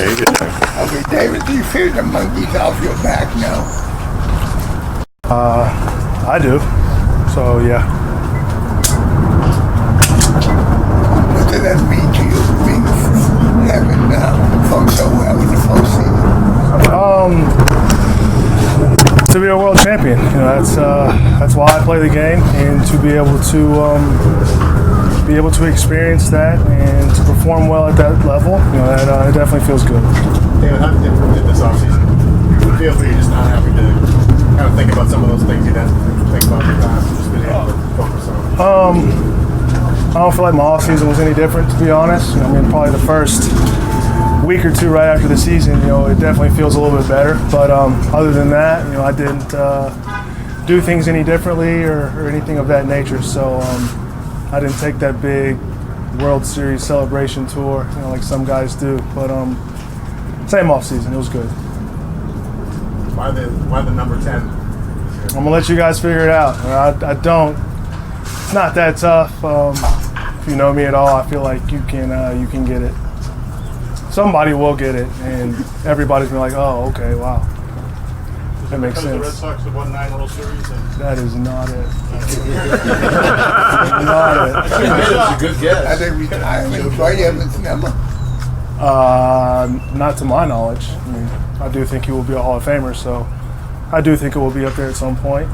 Okay, David, do you feel the monkey's off your back now? I do. So, yeah. What does that mean to you, having performed so well in the postseason? To be a world champion, that's why I play the game, and to be able to experience that and to perform well at that level, that it definitely feels good. David, how different did this offseason feel for you, just not having to kind of think about some of those things you didn't think about in the past and just being able to focus on? I don't feel like my offseason was any different, to be honest. Probably the first week or two right after the season, it definitely feels a little bit better. But other than that, I didn't do things any differently or anything of that nature. So I didn't take that big World Series celebration tour, like some guys do. But same offseason, it was good. Why the number 10? I'm gonna let you guys figure it out. I don't. It's not that tough. If you know me at all, I feel like you can get it. Somebody will get it, and everybody's been like, "Oh, okay, wow, that makes sense." The Red Sox have won 9 World Series. That is not it. Not it. That's a good guess. Are they retiring Troy Evans' number? Not to my knowledge. I do think he will be a Hall of Famer, so I do think it will be up there at some point.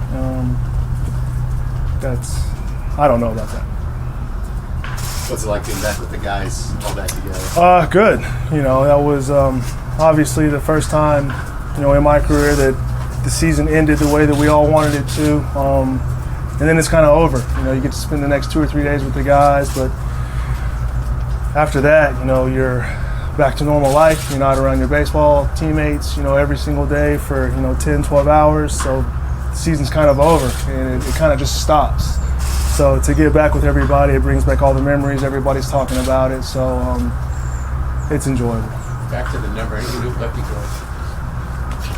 I don't know about that. What's it like being back with the guys all back together? Good. That was obviously the first time, in my career that the season ended the way that we all wanted it to. And then it's kind of over. You get to spend the next 2 or 3 days with the guys, but after that, you're back to normal life. You're not around your baseball teammates, every single day for, 10, 12 hours. So the season's kind of over, and it kind of just stops. So to get back with everybody, it brings back all the memories. Everybody's talking about it, so it's enjoyable. Back to the number. Anything to do with lefty girls?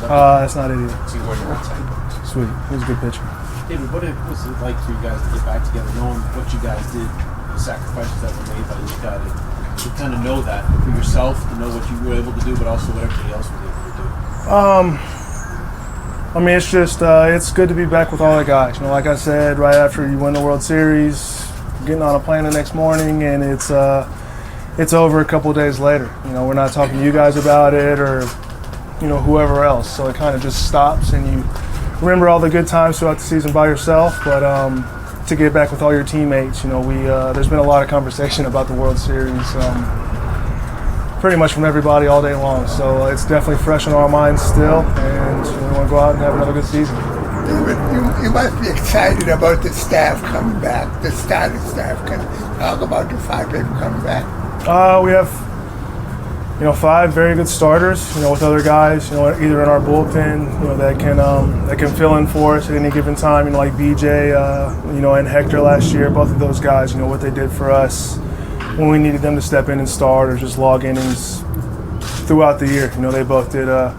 That's not it either. So you weren't number 10. Sweet. He was a good pitcher. David, what was it like for you guys to get back together, knowing what you guys did, the sacrifices that were made by you guys, to kind of know that for yourself, to know what you were able to do, but also what everybody else was able to do? It's just it's good to be back with all the guys. Like I said, right after you win the World Series, getting on a plane the next morning, and it's over a couple of days later. We're not talking to you guys about it or whoever else. So it kind of just stops, and you remember all the good times throughout the season by yourself. But to get back with all your teammates, there's been a lot of conversation about the World Series. Pretty much from everybody all day long. So it's definitely fresh in our minds still, and we want to go out and have another good season. David, you must be excited about the staff coming back, the starting staff. Can talk about the 5 people coming back. We have, 5 very good starters, with other guys, either in our bullpen, that can fill in for us at any given time, like BJ, and Hector last year. Both of those guys, what they did for us when we needed them to step in and start or just log innings throughout the year. They both did a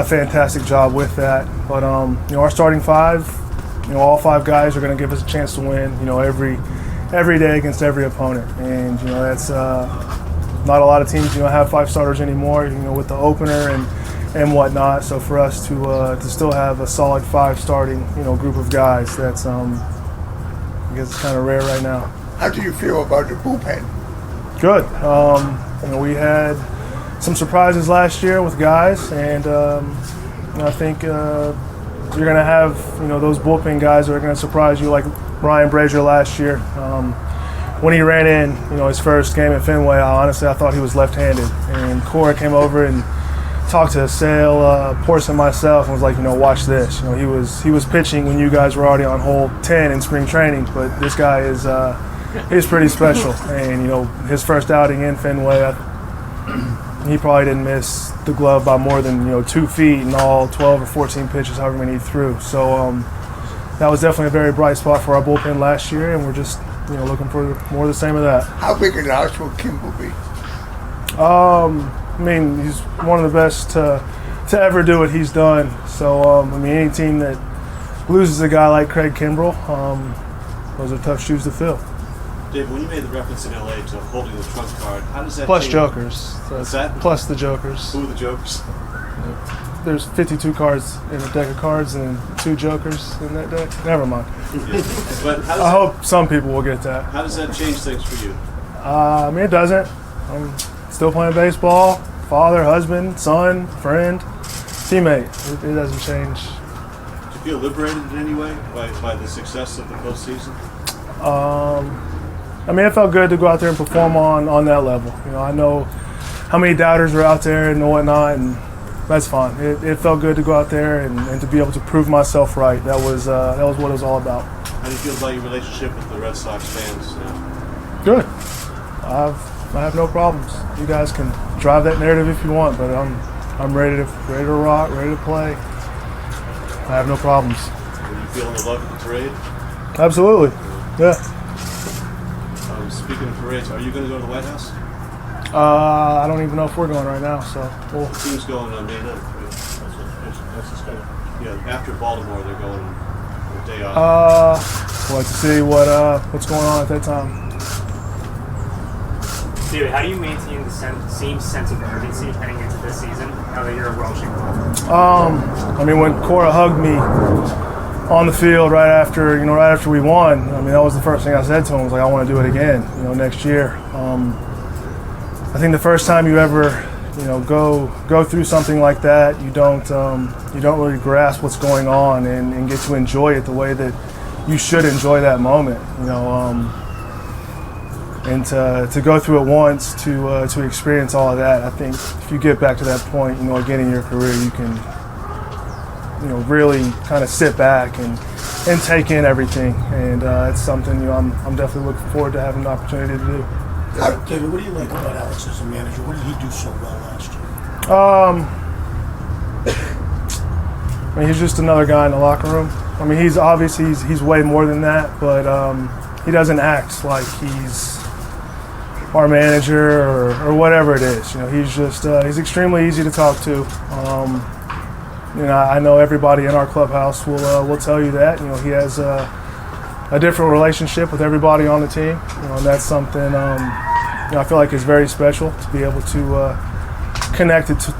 fantastic job with that. But, our starting 5, all 5 guys are going to give us a chance to win, every day against every opponent. And, that's not a lot of teams, have 5 starters anymore, with the opener and whatnot. So for us to still have a solid 5 starting, group of guys, that's, I guess it's kind of rare right now. How do you feel about the bullpen? Good. We had some surprises last year with guys, and I think you're going to have those bullpen guys that are going to surprise you, like Ryan Brazier last year. When he ran in, his first game at Fenway, I thought he was left-handed, and Cora came over and talked to Sale, Porce, and myself, and was like, watch this. He was pitching when you guys were already on hole 10 in spring training, but this guy is. He's pretty special, and his first outing in Fenway, he probably didn't miss the glove by more than 2 feet in all 12 or 14 pitches, however many he threw. So that was definitely a very bright spot for our bullpen last year, and we're just looking for more of the same of that. How big a loss will Kimball be? He's one of the best to ever do what he's done. So any team that loses a guy like Craig Kimbrell, those are tough shoes to fill. Dave, when you made the reference in LA to holding the trump card, how does that Plus change? jokers. So What's that? Plus the jokers. Who are the jokers? There's 52 cards in a deck of cards and 2 jokers in that deck. Never mind. But how does I hope some people will get that. How does that change things for you? I mean, it doesn't. I'm still playing baseball. Father, husband, son, friend, teammate. It doesn't change. Do you feel liberated in any way by the success of the postseason? I mean, it felt good to go out there and perform on that level. You know, I know how many doubters are out there and whatnot, and that's fine. It felt good to go out there and to be able to prove myself right. That was what it was all about. How do you feel about your relationship with the Red Sox fans now? Good. I have no problems. You guys can drive that narrative if you want, but I'm ready to rock, ready to play. I have no problems. Are you feeling the love of the parade? Absolutely. Yeah. Speaking of parades, are you going to go to the White House? I don't even know if we're going right now, so we'll. The team's going on May 9th. Right? That's the schedule. Yeah, after Baltimore, they're going on a day off. We'll have to see what's going on at that time. David, how do you maintain the same sense of urgency heading into this season now that you're a Welsh club? I mean, when Cora hugged me on the field right after we won, I mean, that was the first thing I said to him. Was like, I want to do it again, next year. I think the first time you ever, go through something like that, you don't really grasp what's going on and get to enjoy it the way that you should enjoy that moment, and to go through it once, to experience all of that. I think if you get back to that point, again in your career, you can, really kind of sit back and take in everything, and it's something I'm definitely looking forward to having the opportunity to do. David, what do you like about Alex as a manager? What did he do so well last year? I mean, he's just another guy in the locker room. I mean, he's way more than that, but he doesn't act like he's our manager or whatever it is. He's just he's extremely easy to talk to. I know everybody in our clubhouse will tell you that. He has a different relationship with everybody on the team, and that's something I feel like is very special to be able to connect it to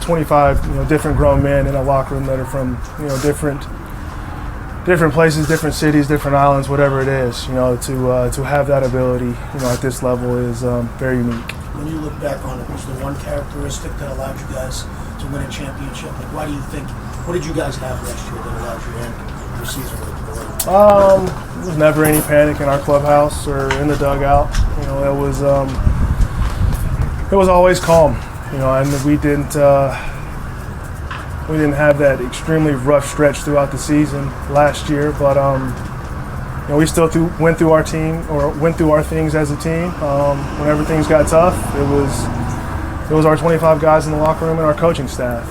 25 different grown men in a locker room that are from different places, different cities, different islands, whatever it is. To have that ability at this level is very unique. When you look back on it, was there one characteristic that allowed you guys to win a championship? Like, why do you think? What did you guys have last year that allowed you to end your season with the win? There was never any panic in our clubhouse or in the dugout. It was always calm. And we didn't have that extremely rough stretch throughout the season last year, but we still went through our things as a team. Whenever things got tough, it was our 25 guys in the locker room and our coaching staff.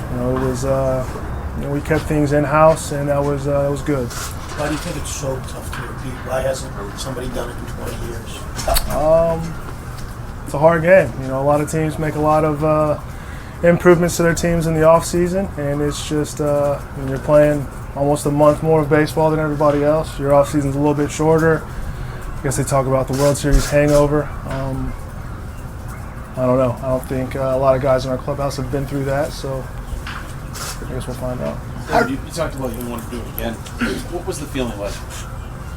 We kept things in house, and that was good. Why do you think it's so tough to repeat? Why hasn't somebody done it in 20 years? It's a hard game. A lot of teams make a lot of improvements to their teams in the off season, and it's just when you're playing almost a month more of baseball than everybody else, your off season's a little bit shorter. I guess they talk about the World Series hangover. I don't know. I don't think a lot of guys in our clubhouse have been through that, so I guess we'll find out. You talked about you wanted to do it again. What was the feeling like?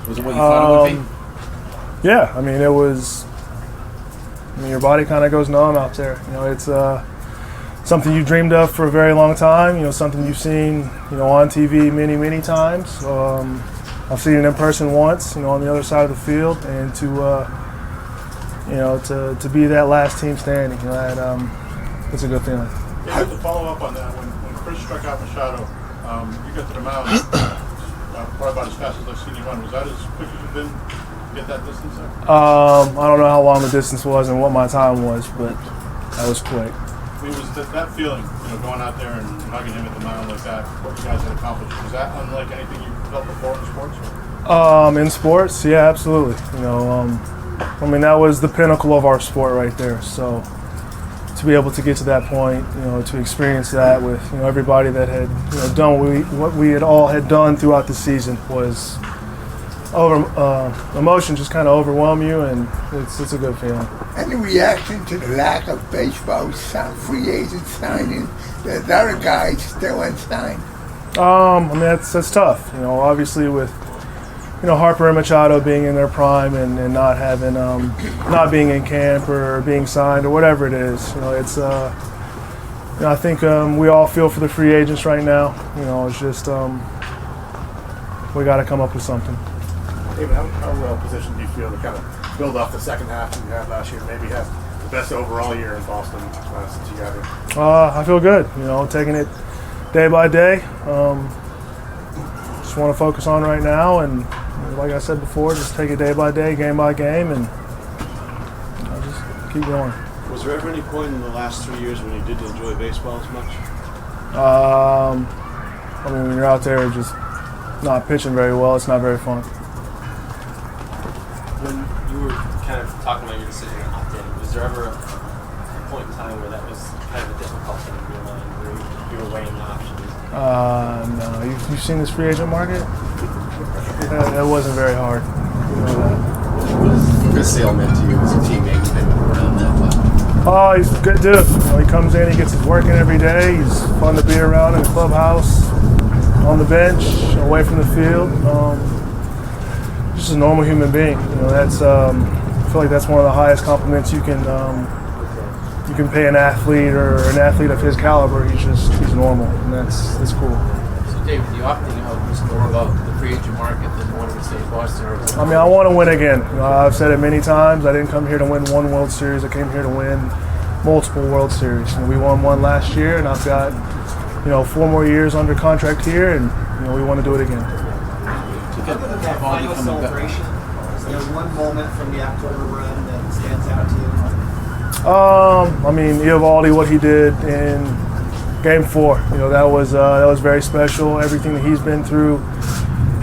Was it what you thought it would be? Yeah, I mean, it was. Your body kind of goes numb out there. It's something you dreamed of for a very long time. Something you've seen, on TV many, many times. I've seen it in person once, on the other side of the field, and to be that last team standing, it's a good feeling. Yeah, to follow up on that, when Chris struck out Machado, you got to the mound probably about as fast as I've seen you run. Was that as quick as you've been to get that distance there? I don't know how long the distance was and what my time was, but that was quick. I mean, was that feeling, going out there and hugging him at the mound like that, what you guys had accomplished, was that unlike anything you've felt before in sports? In sports, yeah, absolutely. That was the pinnacle of our sport right there. So to be able to get to that point, to experience that with everybody that had done what we had all had done throughout the season was emotions just kind of overwhelm you, and it's a good feeling. Any reaction to the lack of baseball free agent signing? There's other guys still unsigned. I mean, that's tough. Obviously with Harper and Machado being in their prime and not having not being in camp or being signed or whatever it is. It's I think we all feel for the free agents right now. It's just we got to come up with something. David, how well positioned do you feel to kind of build off the second half that you had last year? Maybe have the best overall year in Boston since you got here. I feel good. Taking it day by day. Just want to focus on right now, and like I said before, just take it day by day, game by game, and just keep going. Was there ever any point in the last 3 years when you didn't enjoy baseball as much? I mean, when you're out there just not pitching very well, it's not very fun. When you were kind of talking about your decision to opt in, was there ever a point in time where that was kind of a difficult thing in your mind, where you were weighing the options? No. You've seen this free agent market? That wasn't very hard. What does Chris Sale meant to you as a teammate? You've been around that level. Oh, he's a good dude. He comes in, he gets his work in every day. He's fun to be around in the clubhouse, on the bench, away from the field. Just a normal human being. That's I feel like that's one of the highest compliments you can pay an athlete or an athlete of his caliber. He's normal, and that's cool. So, David, the opting out was more about the free agent market than wanting to stay in Boston? I mean, I want to win again. I've said it many times. I didn't come here to win one World Series. I came here to win multiple World Series. We won one last year, and I've got 4 more years under contract here, and we want to do it again. Other than that final celebration, is there one moment from the October run that stands out to you? I mean, Eovaldi, what he did in Game 4, that was very special. Everything that he's been through,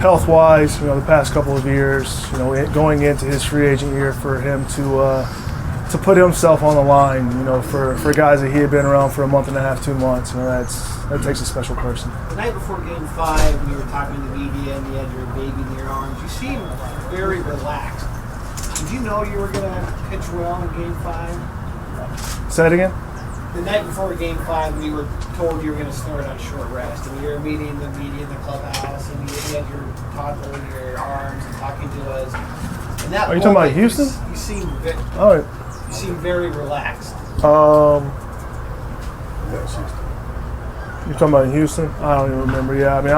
health-wise, the past couple of years, going into his free agent year, for him to put himself on the line, for guys that he had been around for a month and a half, 2 months, that takes a special person. The night before Game 5, when you were talking to the media and you had your baby in your arms, you seemed very relaxed. Did you know you were going to pitch well in Game 5? Say it again? The night before Game 5, when you were told you were going to start on short rest, and you were meeting the media in the clubhouse, and you had your toddler in your arms and talking to us. And that Are you talking about Houston? You seemed very relaxed. You're talking about in Houston? I don't even remember. Yeah, I mean,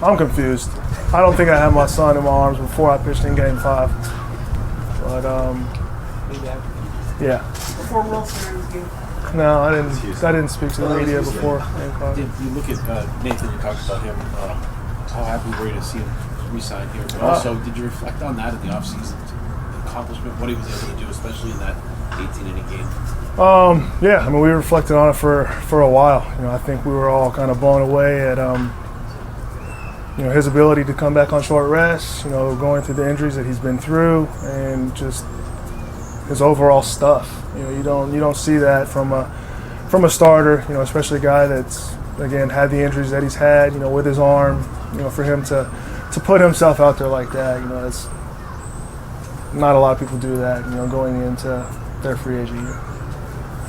I'm confused. I don't think I had my son in my arms before I pitched in Game 5. But, yeah. Before World Series game? No, I didn't speak to the media before Game 5. If you look at Nathan, you talked about him, how happy were you to see him re-sign here? But also, did you reflect on that in the offseason? The accomplishment, what he was able to do, especially in that 18-inning game? Yeah, I mean, we reflected on it for a while. I think we were all kind of blown away at his ability to come back on short rest, going through the injuries that he's been through, and just his overall stuff. You don't see that from a starter, especially a guy that's, again, had the injuries that he's had, with his arm, for him to put himself out there like that, it's not a lot of people do that, going into their free agent year.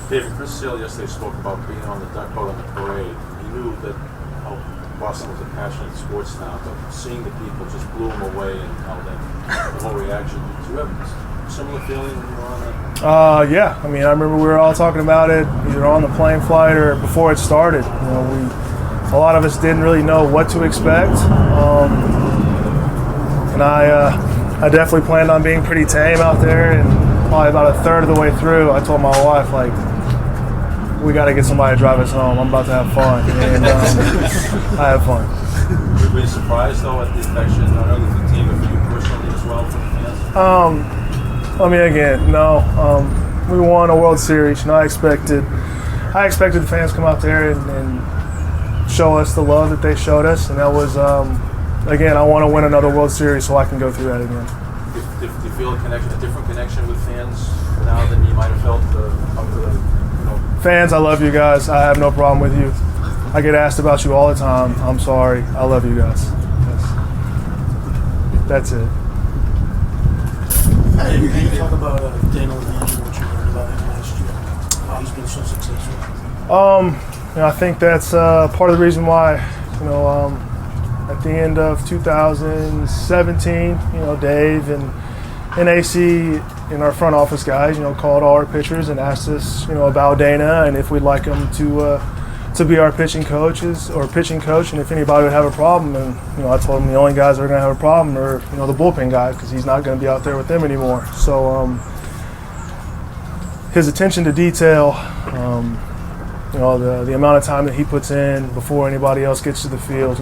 David, Chris Sale yesterday spoke about being on the duck boat on the parade. He knew that how Boston was a passionate sports town, but seeing the people just blew him away and how the whole reaction. Do you have a similar feeling when you were on that? Yeah. I mean, I remember we were all talking about it either on the plane flight or before it started. A lot of us didn't really know what to expect, and I definitely planned on being pretty tame out there. And probably about a third of the way through, I told my wife, like, we got to get somebody to drive us home. I'm about to have fun. And I had fun. Were you surprised, though, at the affection, not only for the team, but for you personally as well, from the fans? I mean, again, no. We won a World Series. I expected the fans to come out there and show us the love that they showed us. And that was, again, I want to win another World Series so I can go through that again. Do you feel a different connection with fans now than you might have felt up to the... Fans, I love you guys. I have no problem with you. I get asked about you all the time. I'm sorry. I love you guys. Yes. that's it. Can you talk about Daniel Levine and what you learned about him last year? Why he's been so successful? I think that's part of the reason why, at the end of 2017, Dave and AC and our front office guys, called all our pitchers and asked us, about Dana and if we'd like him to be our pitching coach, and if anybody would have a problem. And I told them the only guys that are going to have a problem are the bullpen guys, because he's not going to be out there with them anymore. So his attention to detail, the amount of time that he puts in before anybody else gets to the field,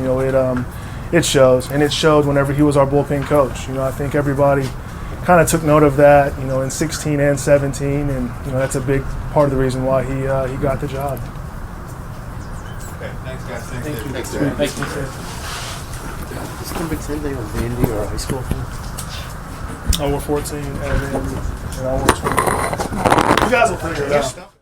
it shows, and it showed whenever he was our bullpen coach. I think everybody kind of took note of that, in 16 and 17, and that's a big part of the reason why he got the job. Okay, thanks guys. Thank you. Thanks, Darren. Thank you, sir. Is number 10 day on Vandy or high school? Oh, we're 14 and I work 20. You guys will figure it out.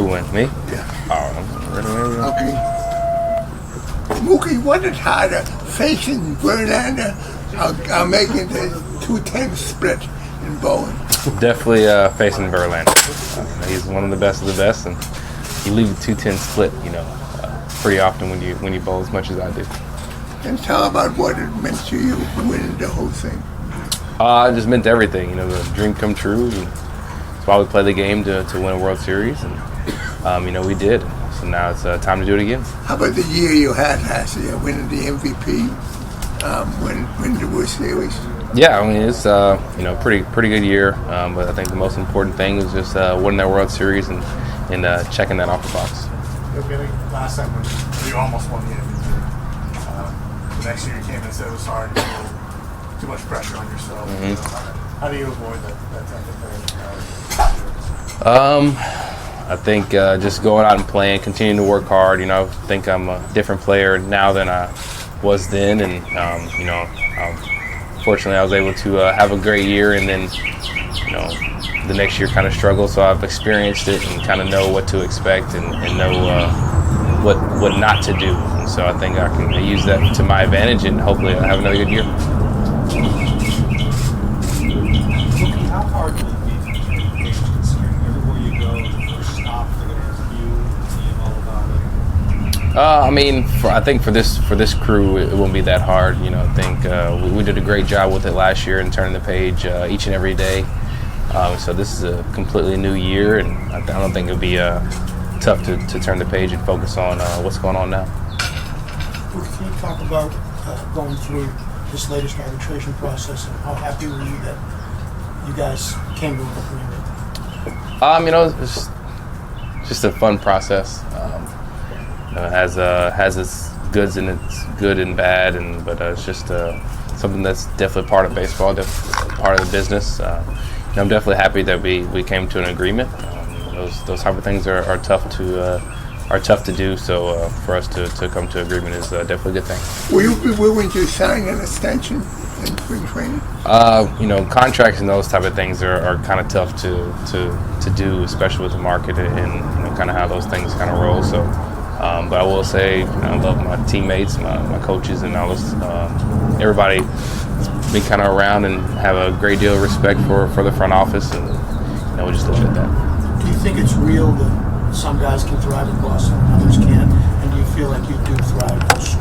Who wins? Me? Yeah. Oh, Okay. Mookie, what is harder, facing Verlander or making the 2-10 split in bowling? definitely facing Verlander. He's one of the best and you leave a 2-10 split, pretty often when you bowl as much as I do. And tell about what it meant to you winning the whole thing. It just meant everything, the dream come true. And that's why we play the game to win a World Series, and we did. So now it's time to do it again. How about the year you had last year, winning the MVP, winning the World Series? Yeah, it's pretty good year. But I think the most important thing was just winning that World Series and checking that off the box. Last time when you almost won the MVP, the next year you came and said it was hard, you feel too much pressure on yourself. How do you avoid that type of thing? I think just going out and playing, continuing to work hard. I think I'm a different player now than I was then, and fortunately I was able to have a great year, and then the next year kind of struggled. So I've experienced it and kind of know what to expect and know what not to do. And so I think I can use that to my advantage, and hopefully I'll have another good year. How hard will it be to keep games considering everywhere you go, the first stop, they're going to ask you, the team, all about it? I think for this crew, it won't be that hard. I think we did a great job with it last year and turning the page each and every day. So this is a completely new year, and I don't think it'll be tough to turn the page and focus on what's going on now. Can you talk about going through this latest arbitration process, and how happy were you that you guys came to an agreement? It's just a fun process. It has its goods and its good and bad, but it's just something that's definitely part of baseball, definitely part of the business. I'm definitely happy that we came to an agreement. Those type of things are tough to do. So for us to come to agreement is definitely a good thing. Will you be willing to sign an extension in spring training? Contracts and those type of things are kind of tough to do, especially with the market and kind of how those things kind of roll. So, but I will say I love my teammates, my coaches, and all this. Everybody been kind of around and have a great deal of respect for the front office, and we just leave it at that. Do you think it's real that some guys can thrive in Boston and others can't? And do you feel like you do thrive in Boston?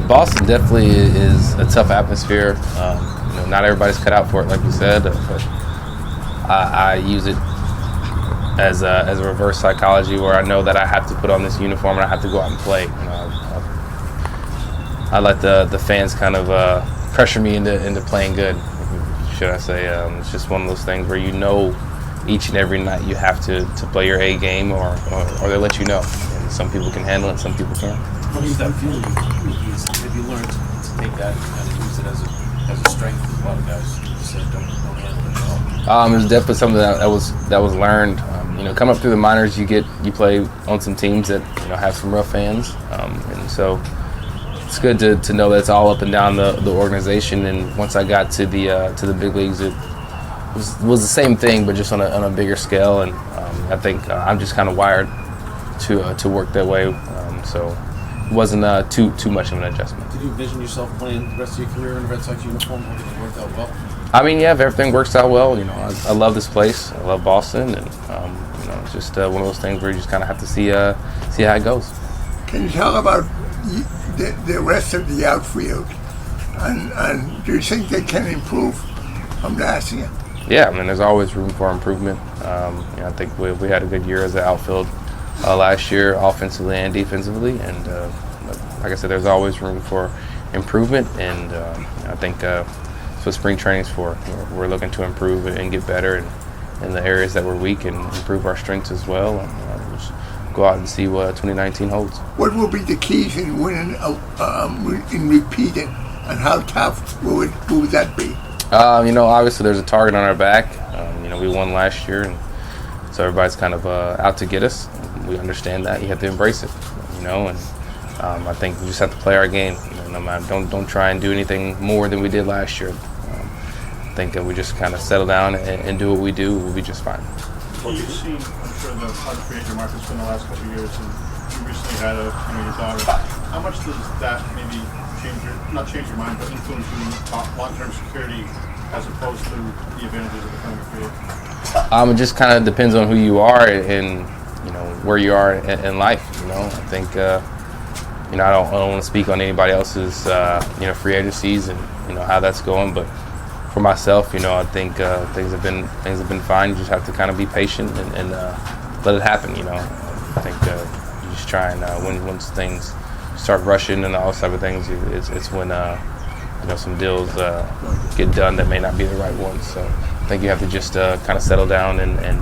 Boston definitely is a tough atmosphere. Not everybody's cut out for it, like you said, but I use it as a reverse psychology where I know that I have to put on this uniform and I have to go out and play. I let the fans kind of pressure me into playing good, should I say. It's just one of those things where each and every night you have to play your A game or they let you know. And some people can handle it, some people can't. What does that feel? Have you learned to take that and kind of use it as a strength? A lot of guys said don't handle it well. It was definitely something that was learned. Coming up through the minors, you play on some teams that have some rough fans, and so it's good to know that it's all up and down the organization. And once I got to the big leagues, it was the same thing, but just on a bigger scale. And I think I'm just kind of wired to work that way. So it wasn't too much of an adjustment. Did you envision yourself playing the rest of your career in a Red Sox uniform? Or did it work out well? Yeah, if everything works out well, I love this place. I love Boston, and it's just one of those things where you just kind of have to see how it goes. Can you talk about the rest of the outfield, and do you think they can improve from last year? Yeah, there's always room for improvement. I think we had a good year as an outfield last year, offensively and defensively, and like I said, there's always room for improvement, and I think that's what spring training's for. We're looking to improve and get better in the areas that we're weak and improve our strengths as well, and just go out and see what 2019 holds. What will be the keys in winning, in repeating, and how tough will that be? Obviously there's a target on our back. We won last year, and so everybody's kind of out to get us. We understand that. You have to embrace it, and I think we just have to play our game. Don't try and do anything more than we did last year. I think we just kind of settle down and do what we do. We'll be just fine. You've seen, I'm sure, how the free agent market's been the last couple of years, and you recently had your daughter. How much does that maybe not change your mind, but influence your long-term security as opposed to the advantages of becoming a free agent? It just kind of depends on who you are and where you are in life. I think I don't want to speak on anybody else's free agencies and how that's going, but for myself, I think things have been fine. You just have to kind of be patient and let it happen. I think you just try and once things start rushing and all those type of things, it's when some deals get done that may not be the right ones. So I think you have to just kind of settle down and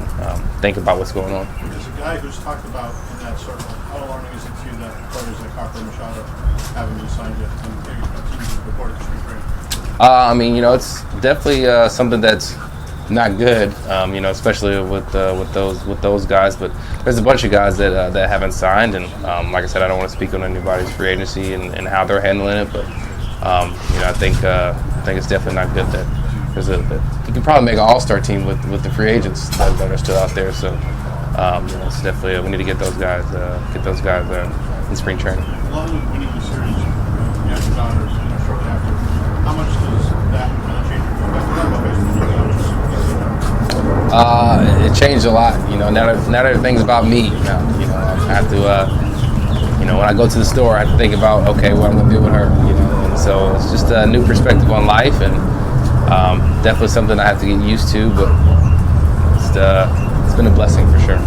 think about what's going on. As a guy who's talked about in that circle, how alarming is it to you that players like Harper and Machado haven't been signed yet and maybe teams have reported to spring training? It's definitely something that's not good. Especially with those guys. But there's a bunch of guys that haven't signed, and like I said, I don't want to speak on anybody's free agency and how they're handling it. But I think it's definitely not good that you can probably make an all-star team with the free agents that are still out there. So it's definitely we need to get those guys in spring training. Along with winning the series, you have your daughter shortly after. How much does that kind of change your it changed a lot. Now that everything's about me. I have to. When I go to the store, I have to think about what I'm going to do with her. And so it's just a new perspective on life, and definitely something I have to get used to. But it's been a blessing for sure.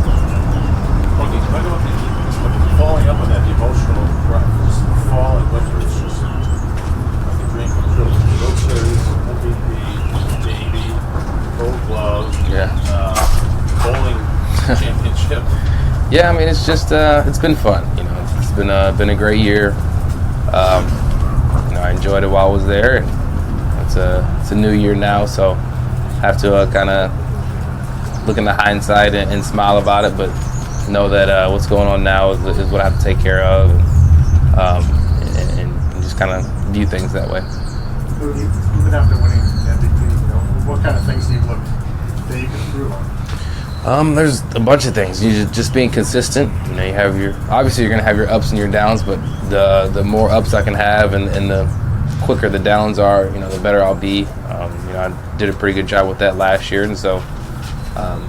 Following up on that, the emotional just falling, whether it's just like a dream come true. World Series, MVP, baby, Gold Glove, bowling championship. Yeah, it's just it's been fun. It's been a great year. I enjoyed it while I was there. It's a new year now, so have to kind of look in the hindsight and smile about it, but know that what's going on now is what I have to take care of, and just kind of view things that way. Even after winning the MVP, what kind of things do you look that you can improve on? There's a bunch of things. You just being consistent. You have obviously you're gonna have your ups and your downs, but the more ups I can have and the quicker the downs are, the better I'll be. I did a pretty good job with that last year, and so I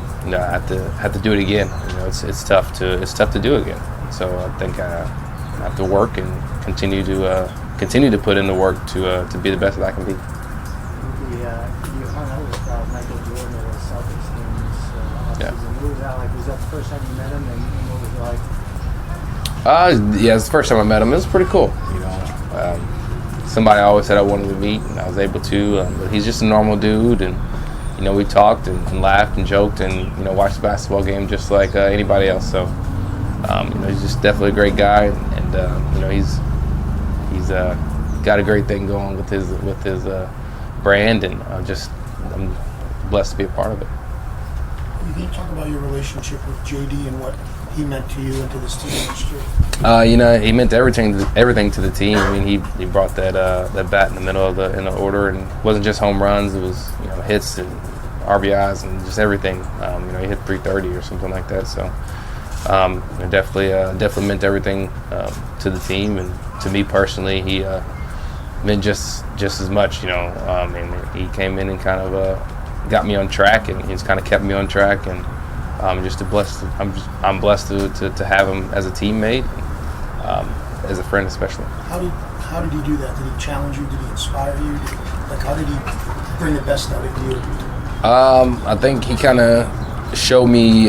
have to do it again. It's tough to do again. So I think I have to work and continue to put in the work to be the best that I can be. You hung out with Michael Jordan at the Celtics games Yeah. What was that like? Was that the first time you met him, and what was it like? Yeah, it's the first time I met him. It was pretty cool. Somebody always said I wanted to meet, and I was able to. But he's just a normal dude, and we talked and laughed and joked and watched the basketball game just like anybody else. So he's just definitely a great guy, and he's got a great thing going with his brand, and I'm blessed to be a part of it. Can you talk about your relationship with JD and what he meant to you and to this team last year? He meant everything to the team. He brought that bat in the middle of the order, and it wasn't just home runs. It was hits and RBIs and just everything. He hit 330 or something like that. So it definitely meant everything to the team, and to me personally, he meant just as much. And he came in and kind of got me on track, and he's kind of kept me on track, and I'm blessed to have him as a teammate, as a friend especially. How did he do that? Did he challenge you? Did he inspire you? How did he bring the best out of you? I think he kind of showed me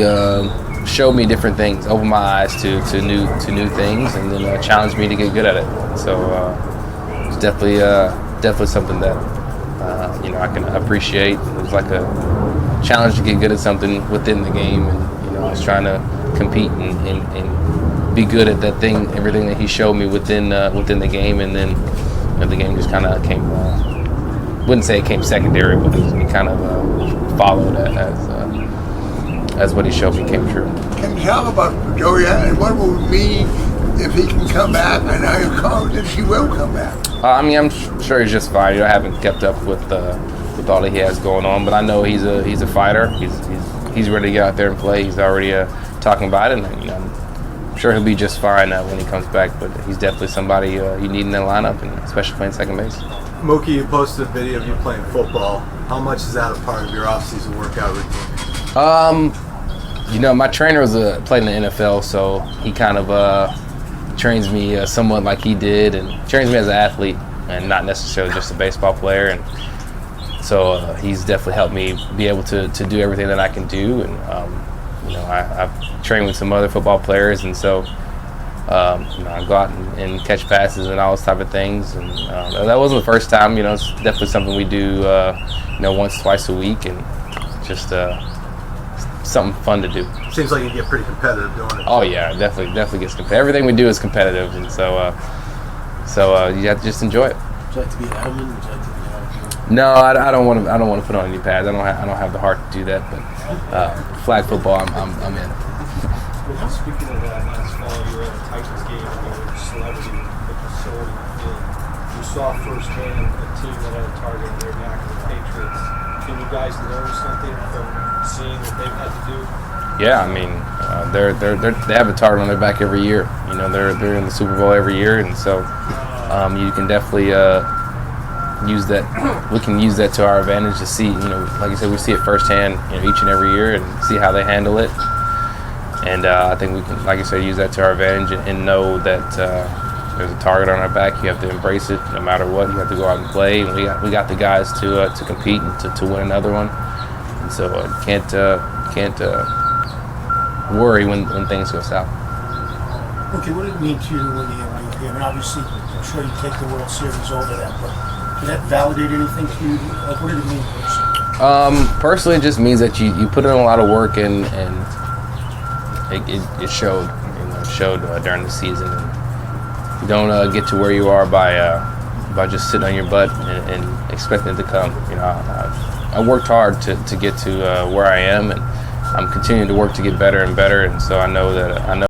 different things, opened my eyes to new things, and then challenged me to get good at it. So it's definitely something that I can appreciate. It was like a challenge to get good at something within the game, and I was trying to compete and be good at that thing, everything that he showed me within the game, and then the game just kind of came. Wouldn't say it came secondary, but it kind of followed as what he showed me came true. Can you talk about Joey and what will it mean if he can come back, and are you confident he will come back? I'm sure he's just fine. I haven't kept up with all that he has going on, but I know he's a fighter. He's he's ready to get out there and play. He's already talking about it, and I'm sure he'll be just fine when he comes back. But he's definitely somebody you need in that lineup, and especially playing second base. Mookie, you posted a video of you playing football. How much is that a part of your off-season workout routine? My trainer played in the NFL, so he kind of trains me somewhat like he did, and trains me as an athlete and not necessarily just a baseball player. And so he's definitely helped me be able to do everything that I can do. And I've trained with some other football players, and so I go out and catch passes and all those type of things. And that wasn't the first time. It's definitely something we do once, twice a week, and just something fun to do. Seems like you get pretty competitive doing it. Oh yeah, definitely gets competitive. Everything we do is competitive, and so you have to just enjoy it. Would you like to be an airman? Would you like to be No, I don't want to put on any pads. I don't have the heart to do that. But flag football, I'm in. Well, speaking of that, last fall you were at a Titans game and you were a celebrity with the soul in the field. You saw firsthand a team that had a target on their back, the Patriots. Can you guys learn something from seeing what they've had to do? Yeah, I mean, they have a target on their back every year. They're in the Super Bowl every year, and so you can definitely use that. We can use that to our advantage to see. Like I said, we see it firsthand, each and every year, and see how they handle it. And I think we can, like I said, use that to our advantage and know that there's a target on our back. You have to embrace it no matter what. You have to go out and play. And we got the guys to compete and to win another one. And so can't worry when things go south. Okay, what did it mean to you when the MVP? I mean, obviously, I'm sure you take the World Series over that, but did that validate anything to you? Like, what did it mean personally? Personally, it just means that you put in a lot of work and it showed. It showed during the season. And you don't get to where you are by just sitting on your butt and expecting it to come. I worked hard to get to where I am, and I'm continuing to work to get better and better. And so I know